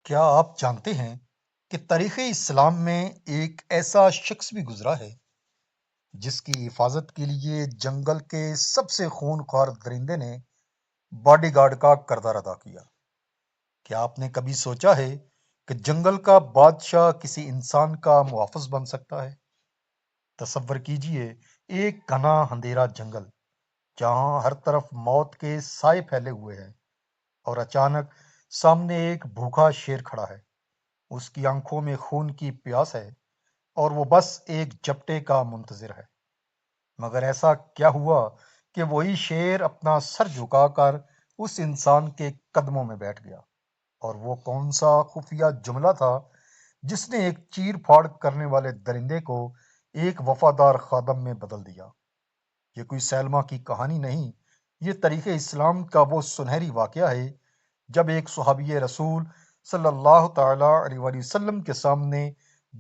کیا آپ جانتے ہیں کہ تاریخ اسلام میں ایک ایسا شخص بھی گزرا ہے جس کی حفاظت کے لیے جنگل کے سب سے خونخوار درندے نے باڈی گارڈ کا کردار ادا کیا؟ کیا آپ نے کبھی سوچا ہے کہ جنگل کا بادشاہ کسی انسان کا محافظ بن سکتا ہے؟ تصور کیجئے ایک گھنا اندھیرا جنگل جہاں ہر طرف موت کے سائے پھیلے ہوئے ہیں، اور اچانک سامنے ایک بھوکا شیر کھڑا ہے۔ اس کی آنکھوں میں خون کی پیاس ہے اور وہ بس ایک جھپٹے کا منتظر ہے۔ مگر ایسا کیا ہوا کہ وہی شیر اپنا سر جھکا کر اس انسان کے قدموں میں بیٹھ گیا؟ اور وہ کون سا خفیہ جملہ تھا جس نے ایک چیر پھاڑ کرنے والے درندے کو ایک وفادار خادم میں بدل دیا؟ یہ کوئی سیلما کی کہانی نہیں، یہ تاریخ اسلام کا وہ سنہری واقعہ ہے جب ایک صحابی رسول صلی اللہ تعالی علیہ وآلہ وسلم کے سامنے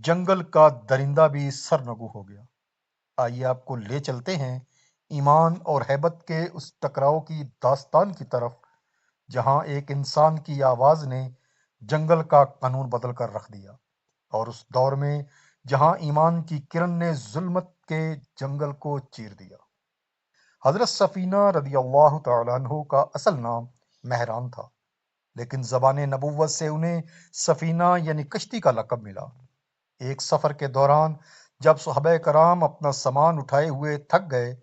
جنگل کا درندہ بھی سرنگو ہو گیا۔ آئیے آپ کو لے چلتے ہیں ایمان اور ہیبت کے اس ٹکراؤ کی داستان کی طرف، جہاں ایک انسان کی آواز نے جنگل کا قانون بدل کر رکھ دیا، اور اس دور میں جہاں ایمان کی کرن نے ظلمت کے جنگل کو چیر دیا۔ حضرت سفینہ رضی اللہ تعالیٰ عنہ کا اصل نام مہران تھا، لیکن زبان نبوت سے انہیں سفینہ یعنی کشتی کا لقب ملا۔ ایک سفر کے دوران جب صحابہ کرام اپنا سامان اٹھائے ہوئے تھک گئے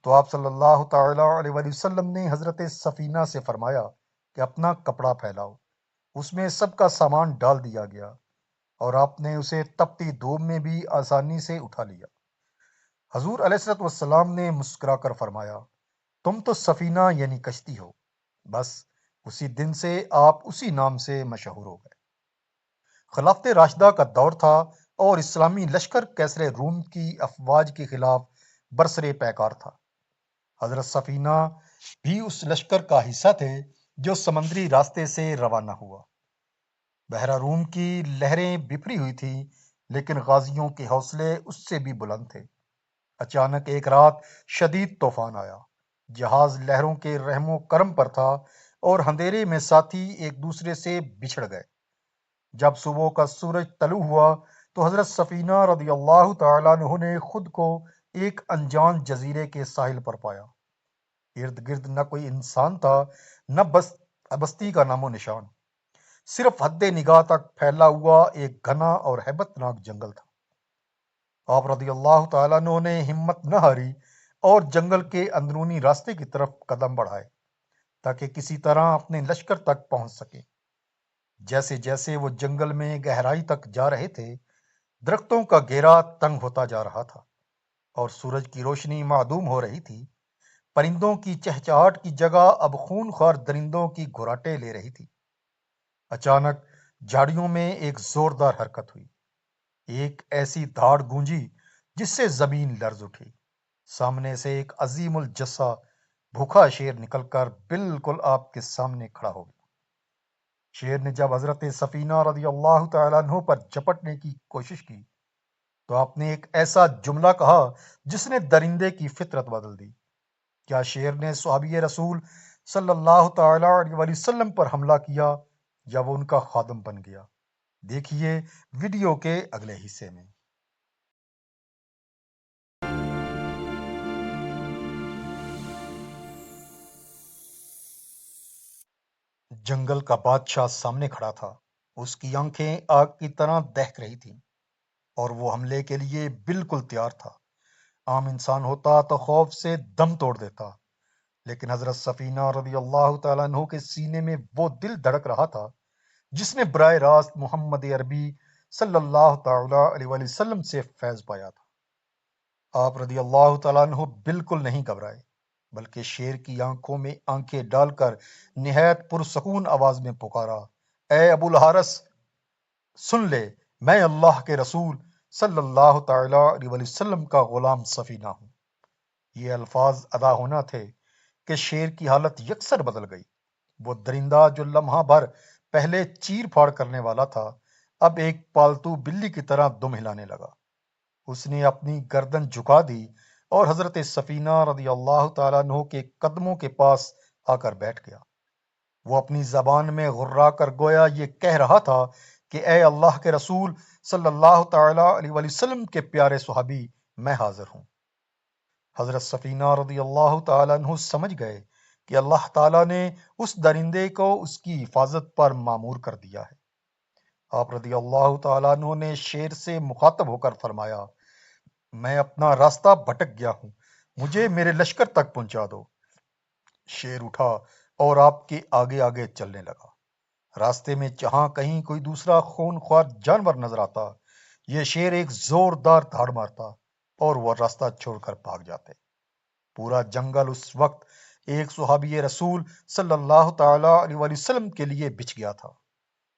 تو آپ صلی اللہ تعالی علیہ وآلہ وسلم نے حضرت سفینہ سے فرمایا کہ اپنا کپڑا پھیلاؤ۔ اس میں سب کا سامان ڈال دیا گیا اور آپ نے اسے تپتی دھوپ میں بھی آسانی سے اٹھا لیا۔ حضور علیہ الصلوۃ والسلام نے مسکرا کر فرمایا، تم تو سفینہ یعنی کشتی ہو۔ بس اسی دن سے آپ اسی نام سے مشہور ہو گئے۔ خلافت راشدہ کا دور تھا اور اسلامی لشکر کیسر روم کی افواج کے خلاف برسر پیکار تھا۔ حضرت سفینہ بھی اس لشکر کا حصہ تھے جو سمندری راستے سے روانہ ہوا۔ بحیرہ روم کی لہریں بپھری ہوئی تھیں، لیکن غازیوں کے حوصلے اس سے بھی بلند تھے۔ اچانک ایک رات شدید طوفان آیا، جہاز لہروں کے رحم و کرم پر تھا اور اندھیرے میں ساتھی ایک دوسرے سے بچھڑ گئے۔ جب صبح کا سورج طلوع ہوا تو حضرت سفینہ رضی اللہ تعالیٰ عنہ نے خود کو ایک انجان جزیرے کے ساحل پر پایا۔ ارد گرد نہ کوئی انسان تھا، نہ بستی کا نام و نشان، صرف حد نگاہ تک پھیلا ہوا ایک گھنا اور ہیبت ناک جنگل تھا۔ آپ رضی اللہ تعالیٰ عنہ نے ہمت نہ ہاری اور جنگل کے اندرونی راستے کی طرف قدم بڑھائے تاکہ کسی طرح اپنے لشکر تک پہنچ سکے۔ جیسے جیسے وہ جنگل میں گہرائی تک جا رہے تھے، درختوں کا گھیرا تنگ ہوتا جا رہا تھا اور سورج کی روشنی معدوم ہو رہی تھی۔ پرندوں کی چہچہاٹ کی جگہ اب خونخوار درندوں کی گھراٹیں لے رہی تھی۔ اچانک جھاڑیوں میں ایک زوردار حرکت ہوئی، ایک ایسی دھاڑ گونجی جس سے زمین لرز اٹھی۔ سامنے سے ایک عظیم الجثہ بھوکا شیر نکل کر بالکل آپ کے سامنے کھڑا ہو گیا۔ شیر نے جب حضرت سفینہ رضی اللہ تعالیٰ عنہ پر جپٹنے کی کوشش کی تو آپ نے ایک ایسا جملہ کہا جس نے درندے کی فطرت بدل دی۔ کیا شیر نے صحابی رسول صلی اللہ تعالی علیہ وآلہ وسلم پر حملہ کیا یا وہ ان کا خادم بن گیا؟ دیکھیے ویڈیو کے اگلے حصے میں۔ جنگل کا بادشاہ سامنے کھڑا تھا، اس کی آنکھیں آگ کی طرح دہک رہی تھیں اور وہ حملے کے لیے بالکل تیار تھا۔ عام انسان ہوتا تو خوف سے دم توڑ دیتا، لیکن حضرت سفینہ رضی اللہ تعالیٰ عنہ کے سینے میں وہ دل دھڑک رہا تھا جس نے براہ راست محمد عربی صلی اللہ تعالی علیہ وآلہ وسلم سے فیض پایا تھا۔ آپ رضی اللہ تعالیٰ عنہ بالکل نہیں گھبرائے، بلکہ شیر کی آنکھوں میں آنکھیں ڈال کر نہایت پرسکون آواز میں پکارا، اے ابو الحارث، سن لے، میں اللہ کے رسول صلی اللہ تعالی علیہ وآلہ وسلم کا غلام سفینہ ہوں۔ یہ الفاظ ادا ہونا تھے کہ شیر کی حالت یکسر بدل گئی۔ وہ درندہ جو لمحہ بھر پہلے چیر پھاڑ کرنے والا تھا، اب ایک پالتو بلی کی طرح دم ہلانے لگا۔ اس نے اپنی گردن جھکا دی اور حضرت سفینہ رضی اللہ تعالیٰ عنہ کے قدموں کے پاس آ کر بیٹھ گیا۔ وہ اپنی زبان میں غرا کر گویا یہ کہہ رہا تھا کہ اے اللہ کے رسول صلی اللہ تعالی علیہ وآلہ وسلم کے پیارے صحابی، میں حاضر ہوں۔ حضرت سفینہ رضی اللہ تعالیٰ عنہ سمجھ گئے کہ اللہ تعالیٰ نے اس درندے کو اس کی حفاظت پر معمور کر دیا ہے۔ آپ رضی اللہ تعالیٰ عنہ نے شیر سے مخاطب ہو کر فرمایا، میں اپنا راستہ بھٹک گیا ہوں، مجھے میرے لشکر تک پہنچا دو۔ شیر اٹھا اور آپ کے آگے آگے چلنے لگا۔ راستے میں جہاں کہیں کوئی دوسرا خونخوار جانور نظر آتا، یہ شیر ایک زوردار دھاڑ مارتا اور وہ راستہ چھوڑ کر بھاگ جاتے۔ پورا جنگل اس وقت ایک صحابی رسول صلی اللہ تعالی علیہ وآلہ وسلم کے لیے بچھ گیا تھا۔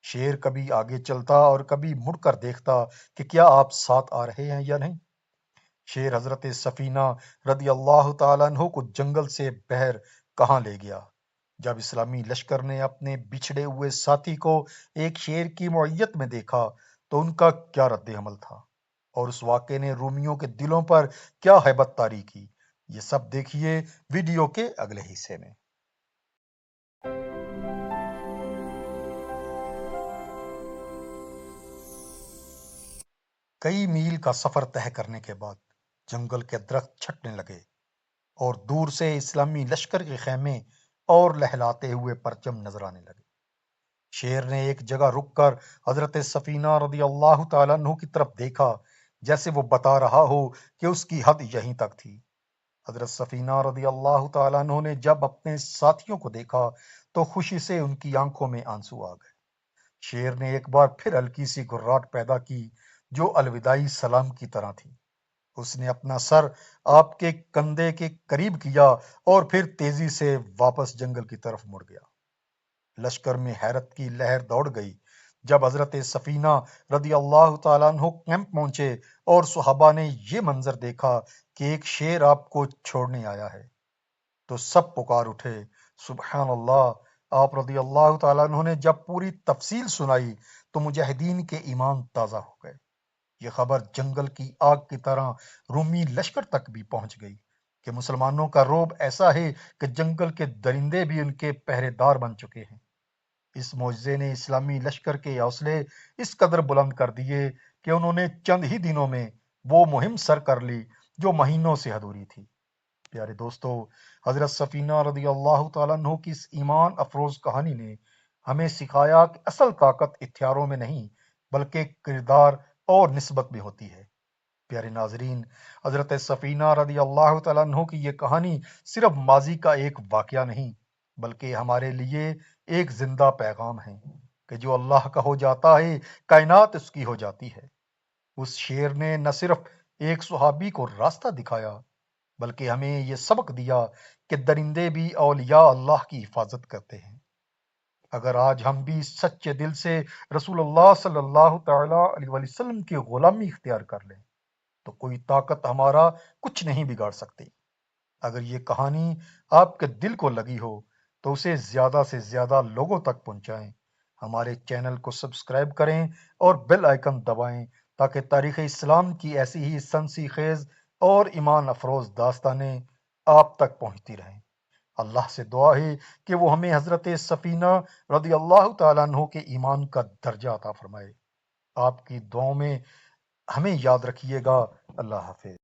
شیر کبھی آگے چلتا اور کبھی مڑ کر دیکھتا کہ کیا آپ ساتھ آ رہے ہیں یا نہیں۔ شیر حضرت سفینہ رضی اللہ تعالیٰ عنہ کو جنگل سے بہر کہاں لے گیا۔ جب اسلامی لشکر نے اپنے بچھڑے ہوئے ساتھی کو ایک شیر کی معیت میں دیکھا تو ان کا کیا رد عمل تھا، اور اس واقعے نے رومیوں کے دلوں پر کیا ہیبت طاری کی، یہ سب دیکھیے ویڈیو کے اگلے حصے میں۔ کئی میل کا سفر طے کرنے کے بعد جنگل کے درخت چھٹنے لگے اور دور سے اسلامی لشکر کے خیمے اور لہلاتے ہوئے پرچم نظر آنے لگے۔ شیر نے ایک جگہ رک کر حضرت سفینہ رضی اللہ تعالیٰ عنہ کی طرف دیکھا، جیسے وہ بتا رہا ہو کہ اس کی حد یہیں تک تھی۔ حضرت سفینہ رضی اللہ تعالیٰ عنہ نے جب اپنے ساتھیوں کو دیکھا تو خوشی سے ان کی آنکھوں میں آنسو آ گئے۔ شیر نے ایک بار پھر ہلکی سی گھراٹ پیدا کی جو الوداعی سلام کی طرح تھی۔ اس نے اپنا سر آپ کے کندھے کے قریب کیا اور پھر تیزی سے واپس جنگل کی طرف مڑ گیا۔ لشکر میں حیرت کی لہر دوڑ گئی جب حضرت سفینہ رضی اللہ تعالیٰ عنہ کیمپ پہنچے اور صحابہ نے یہ منظر دیکھا کہ ایک شیر آپ کو چھوڑنے آیا ہے تو سب پکار اٹھے، سبحان اللہ۔ آپ رضی اللہ تعالیٰ عنہ نے جب پوری تفصیل سنائی تو مجاہدین کے ایمان تازہ ہو گئے۔ یہ خبر جنگل کی آگ کی طرح رومی لشکر تک بھی پہنچ گئی کہ مسلمانوں کا رعب ایسا ہے کہ جنگل کے درندے بھی ان کے پہرے دار بن چکے ہیں۔ اس معجزے نے اسلامی لشکر کے حوصلے اس قدر بلند کر دیے کہ انہوں نے چند ہی دنوں میں وہ مہم سر کر لی جو مہینوں سے ادھوری تھی۔ پیارے دوستو، حضرت سفینہ رضی اللہ تعالیٰ عنہ کی اس ایمان افروز کہانی نے ہمیں سکھایا کہ اصل طاقت ہتھیاروں میں نہیں بلکہ کردار اور نسبت میں ہوتی ہے۔ پیارے ناظرین، حضرت سفینہ رضی اللہ تعالیٰ عنہ کی یہ کہانی صرف ماضی کا ایک واقعہ نہیں بلکہ ہمارے لیے ایک زندہ پیغام ہے کہ جو اللہ کا ہو جاتا ہے کائنات اس کی ہو جاتی ہے۔ اس شیر نے نہ صرف ایک صحابی کو راستہ دکھایا بلکہ ہمیں یہ سبق دیا کہ درندے بھی اولیاء اللہ کی حفاظت کرتے ہیں۔ اگر آج ہم بھی سچے دل سے رسول اللہ صلی اللہ تعالی علیہ وآلہ وسلم کی غلامی اختیار کر لیں تو کوئی طاقت ہمارا کچھ نہیں بگاڑ سکتی۔ اگر یہ کہانی آپ کے دل کو لگی ہو تو اسے زیادہ سے زیادہ لوگوں تک پہنچائیں۔ ہمارے چینل کو سبسکرائب کریں اور بیل آئیکن دبائیں تاکہ تاریخ اسلام کی ایسی ہی سنسی خیز اور ایمان افروز داستانیں آپ تک پہنچتی رہیں۔ اللہ سے دعا ہے کہ وہ ہمیں حضرت سفینہ رضی اللہ تعالیٰ عنہ کے ایمان کا درجہ عطا فرمائے۔ آپ کی دعاؤں میں ہمیں یاد رکھیے گا۔ اللہ حافظ۔